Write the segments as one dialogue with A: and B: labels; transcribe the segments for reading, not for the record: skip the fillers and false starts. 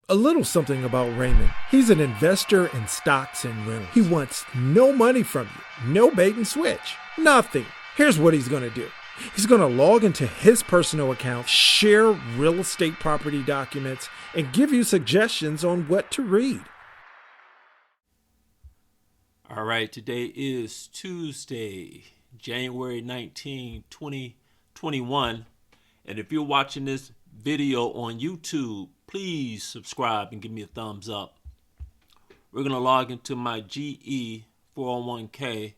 A: A little something about Raymond. He's an investor in stocks and rentals. He wants no money from you, no bait and switch, nothing. Here's what he's going to do. He's going to log into his personal account, share real estate property documents, and give you suggestions on what to read.
B: All right, today is Tuesday, January 19, 2021. And if you're watching this video on YouTube, please subscribe and give me a thumbs up. We're going to log into my GE 401k.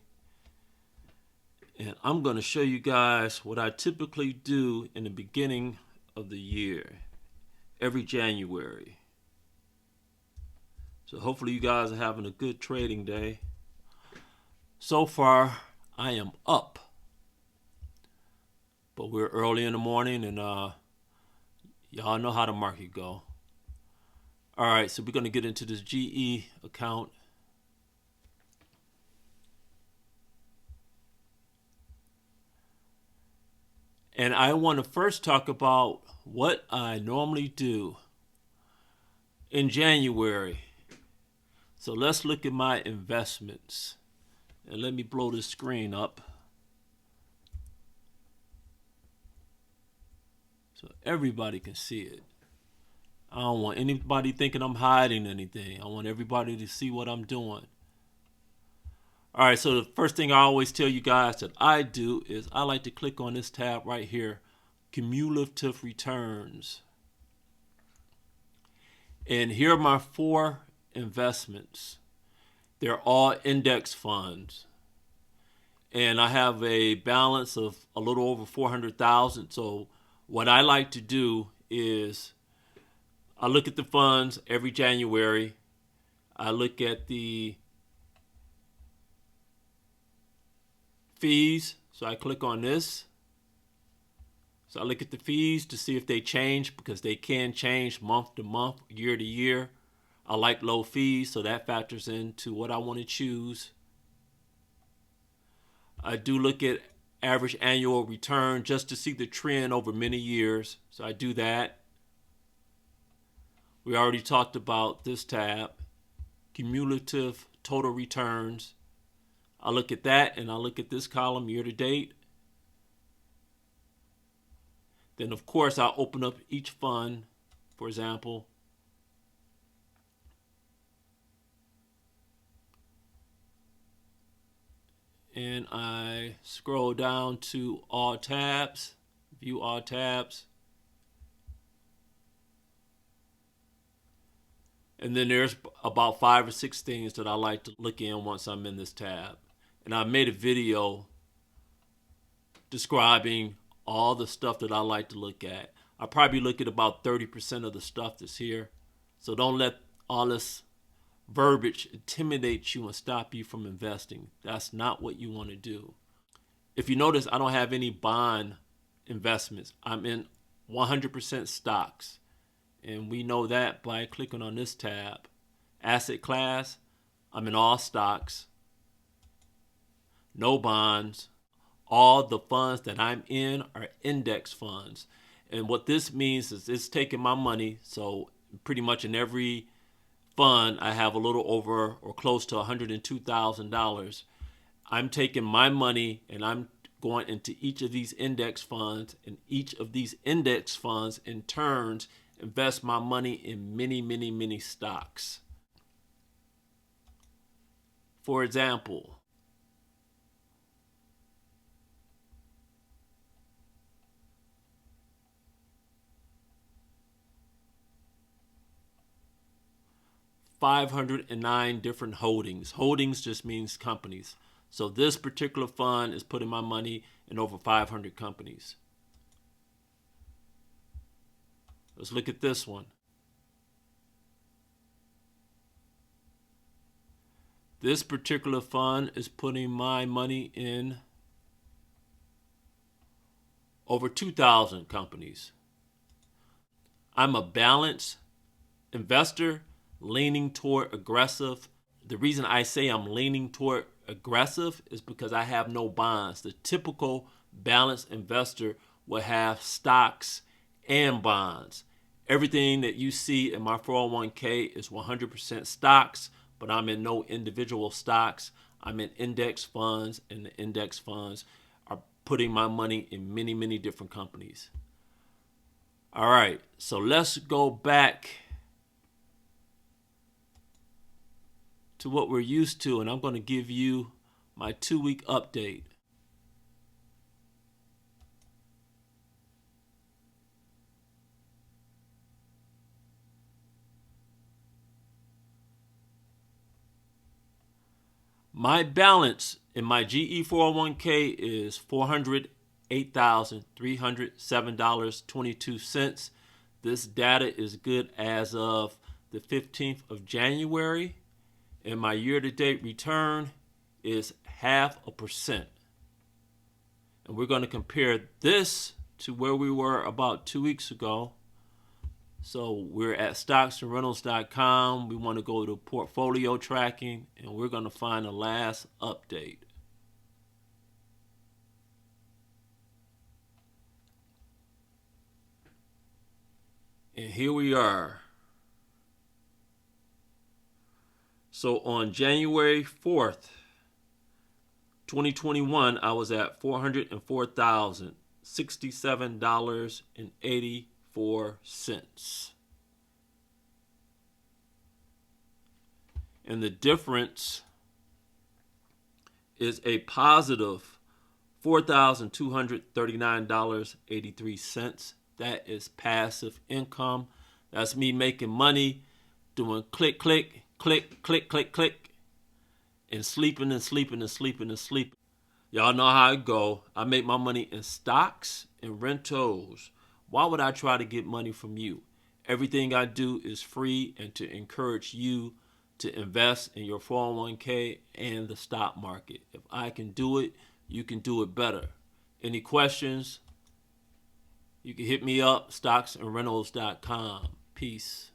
B: And I'm going to show you guys what I typically do in the beginning of the year, every January. So hopefully you guys are having a good trading day. So far, I am up. But we're early in the morning and y'all know how the market go. All right, so we're going to get into this GE account. And I want to first talk about what I normally do in January. So let's look at my investments. And let me blow this screen up so everybody can see it. I don't want anybody thinking I'm hiding anything. I want everybody to see what I'm doing. All right, so the first thing I always tell you guys that I do is I like to click on this tab right here, Cumulative Returns. And here are my 4 investments. They're all index funds. And I have a balance of a little over 400,000. So what I like to do is I look at the funds every January. I look at the fees. So I click on this. So I look at the fees to see if they change, because they can change month to month, year to year. I like low fees, so that factors into what I want to choose. I do look at average annual return just to see the trend over many years. So I do that. We already talked about this tab, cumulative total returns. I look at that, and I look at this column year to date. Then of course I open up each fund, for example. And I scroll down to all tabs, view all tabs. And then there's about 5 or 6 things that I like to look in once I'm in this tab. And I made a video describing all the stuff that I like to look at. I probably look at about 30% of the stuff that's here. So don't let all this verbiage intimidate you and stop you from investing. That's not what you want to do. If you notice, I don't have any bond investments. I'm in 100% stocks. And we know that by clicking on this tab. Asset class, I'm in all stocks. No bonds. All the funds that I'm in are index funds. And what this means is it's taking my money. So pretty much in every fund, I have a little over or close to $102,000. I'm taking my money and I'm going into each of these index funds, and each of these index funds in turns invest my money in many, many, many stocks. For example, $509 different holdings. Holdings just means companies. So this particular fund is putting my money in over 500 companies. Let's look at this one. This particular fund is putting my money in over 2,000 companies. I'm a balanced investor leaning toward aggressive. The reason I say I'm leaning toward aggressive is because I have no bonds. The typical balanced investor will have stocks and bonds. Everything that you see in my 401k is 100% stocks, but I'm in no individual stocks. I'm in index funds, and the index funds are putting my money in many, many different companies. All right, so let's go back to what we're used to, and I'm going to give you my 2-week update. My balance in my GE 401k is $408,307.22. This data is good as of the 15th of January, and my year-to-date return is 0.5%. And we're going to compare this to where we were about 2 weeks ago. So we're at stocksandrentals.com. We want to go to portfolio tracking, and we're going to find the last update. And here we are. So on January 4th, 2021, I was at $404,067.84. And the difference is a positive $4,239.83. That is passive income. That's me making money, doing click, click, click, click, click, click, and sleeping and sleeping and sleeping and sleeping. Y'all know how it go. I make my money in stocks and rentals. Why would I try to get money from you? Everything I do is free and to encourage you to invest in your 401k and the stock market. If I can do it, you can do it better. Any questions? You can hit me up, stocksandrentals.com. Peace.